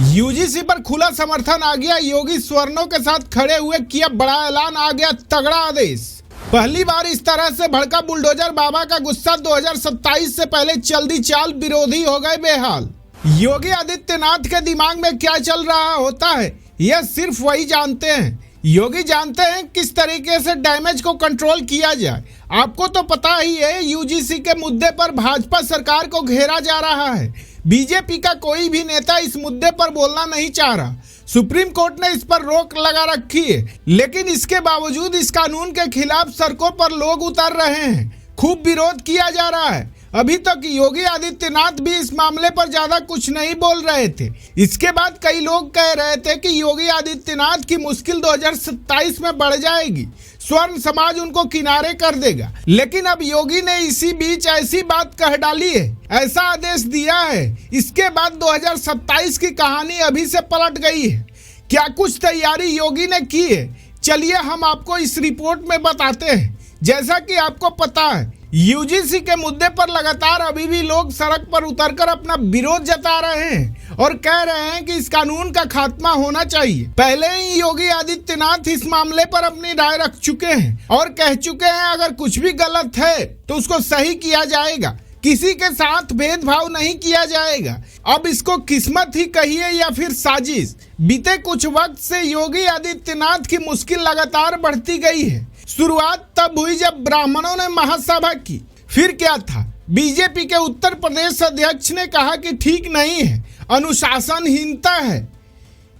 UGC पर खुला समर्थन आ गया। योगी स्वर्णों के साथ खड़े हुए किया बड़ा ऐलान, आ गया तगड़ा आदेश। पहली बार इस तरह से भड़का बुलडोजर बाबा का गुस्सा 2027 से पहले चल दी चाल, विरोधी हो गए बेहाल। योगी आदित्यनाथ के दिमाग में क्या चल रहा होता है यह सिर्फ वही जानते हैं। योगी जानते हैं किस तरीके से डैमेज को कंट्रोल किया जाए। आपको तो पता ही है, यूजीसी के मुद्दे पर भाजपा सरकार को घेरा जा रहा है। बीजेपी का कोई भी नेता इस मुद्दे पर बोलना नहीं चाह रहा। सुप्रीम कोर्ट ने इस पर रोक लगा रखी है, लेकिन इसके बावजूद इस कानून के खिलाफ सड़कों पर लोग उतर रहे हैं। खूब विरोध किया जा रहा है। अभी तक योगी आदित्यनाथ भी इस मामले पर ज्यादा कुछ नहीं बोल रहे थे। इसके बाद कई लोग कह रहे थे कि योगी आदित्यनाथ की मुश्किल 2027 में बढ़ जाएगी, स्वर्ण समाज उनको किनारे कर देगा। लेकिन अब योगी ने इसी बीच ऐसी बात कह डाली है, ऐसा आदेश दिया है, इसके बाद 2027 की कहानी अभी से पलट गई है। क्या कुछ तैयारी योगी ने की है, चलिए हम आपको इस रिपोर्ट में बताते हैं। जैसा कि आपको पता है, यूजीसी के मुद्दे पर लगातार अभी भी लोग सड़क पर उतरकर अपना विरोध जता रहे हैं और कह रहे हैं कि इस कानून का खात्मा होना चाहिए। पहले ही योगी आदित्यनाथ इस मामले पर अपनी राय रख चुके हैं और कह चुके हैं अगर कुछ भी गलत है तो उसको सही किया जाएगा, किसी के साथ भेदभाव नहीं किया जाएगा। अब इसको किस्मत ही कहिए या फिर साजिश, बीते कुछ वक्त से योगी आदित्यनाथ की मुश्किल लगातार बढ़ती गई है। शुरुआत तब हुई जब ब्राह्मणों ने महासभा की। फिर क्या था, बीजेपी के उत्तर प्रदेश अध्यक्ष ने कहा कि ठीक नहीं है, अनुशासनहीनता है।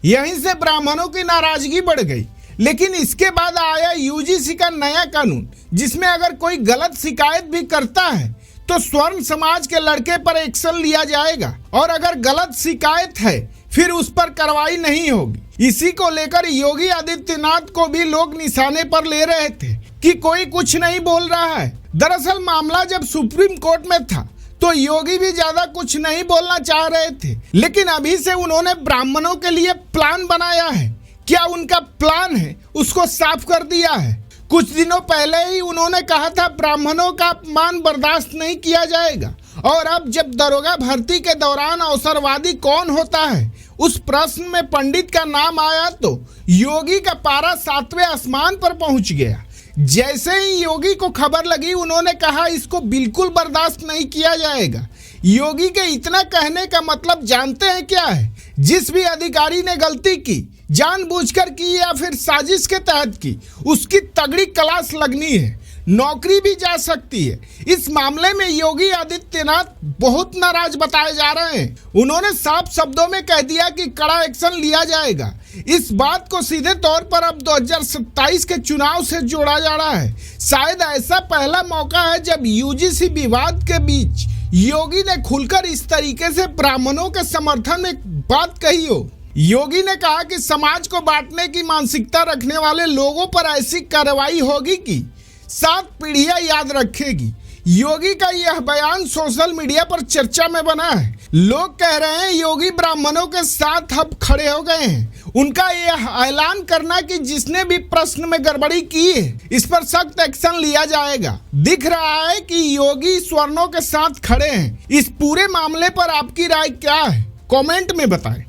यहीं से ब्राह्मणों की नाराजगी बढ़ गई। लेकिन इसके बाद आया यूजीसी का नया कानून, जिसमें अगर कोई गलत शिकायत भी करता है तो स्वर्ण समाज के लड़के पर एक्शन लिया जाएगा और अगर गलत शिकायत है फिर उस पर कार्रवाई नहीं होगी। इसी को लेकर योगी आदित्यनाथ को भी लोग निशाने पर ले रहे थे कि कोई कुछ नहीं बोल रहा है। दरअसल मामला जब सुप्रीम कोर्ट में था तो योगी भी ज्यादा कुछ नहीं बोलना चाह रहे थे, लेकिन अभी से उन्होंने ब्राह्मणों के लिए प्लान बनाया है। क्या उनका प्लान है उसको साफ कर दिया है। कुछ दिनों पहले ही उन्होंने कहा था ब्राह्मणों का अपमान बर्दाश्त नहीं किया जाएगा, और अब जब दरोगा भर्ती के दौरान अवसरवादी कौन होता है उस प्रश्न में पंडित का नाम आया तो योगी का पारा 7वें आसमान पर पहुंच गया। जैसे ही योगी को खबर लगी उन्होंने कहा इसको बिल्कुल बर्दाश्त नहीं किया जाएगा। योगी के इतना कहने का मतलब जानते हैं क्या है, जिस भी अधिकारी ने गलती की, जानबूझकर की या फिर साजिश के तहत की, उसकी तगड़ी क्लास लगनी है, नौकरी भी जा सकती है। इस मामले में योगी आदित्यनाथ बहुत नाराज बताए जा रहे हैं। उन्होंने साफ शब्दों में कह दिया कि कड़ा एक्शन लिया जाएगा। इस बात को सीधे तौर पर अब 2027 के चुनाव से जोड़ा जा रहा है। शायद ऐसा पहला मौका है जब यूजीसी विवाद के बीच योगी ने खुलकर इस तरीके से ब्राह्मणों के समर्थन में बात कही हो। योगी ने कहा कि समाज को बांटने की मानसिकता रखने वाले लोगों पर ऐसी कार्रवाई होगी कि 7 पीढ़ियां याद रखेगी। योगी का यह बयान सोशल मीडिया पर चर्चा में बना है। लोग कह रहे हैं योगी ब्राह्मणों के साथ अब खड़े हो गए हैं। उनका यह ऐलान करना कि जिसने भी प्रश्न में गड़बड़ी की है इस पर सख्त एक्शन लिया जाएगा, दिख रहा है कि योगी स्वर्णों के साथ खड़े हैं। इस पूरे मामले पर आपकी राय क्या है, कमेंट में बताएं।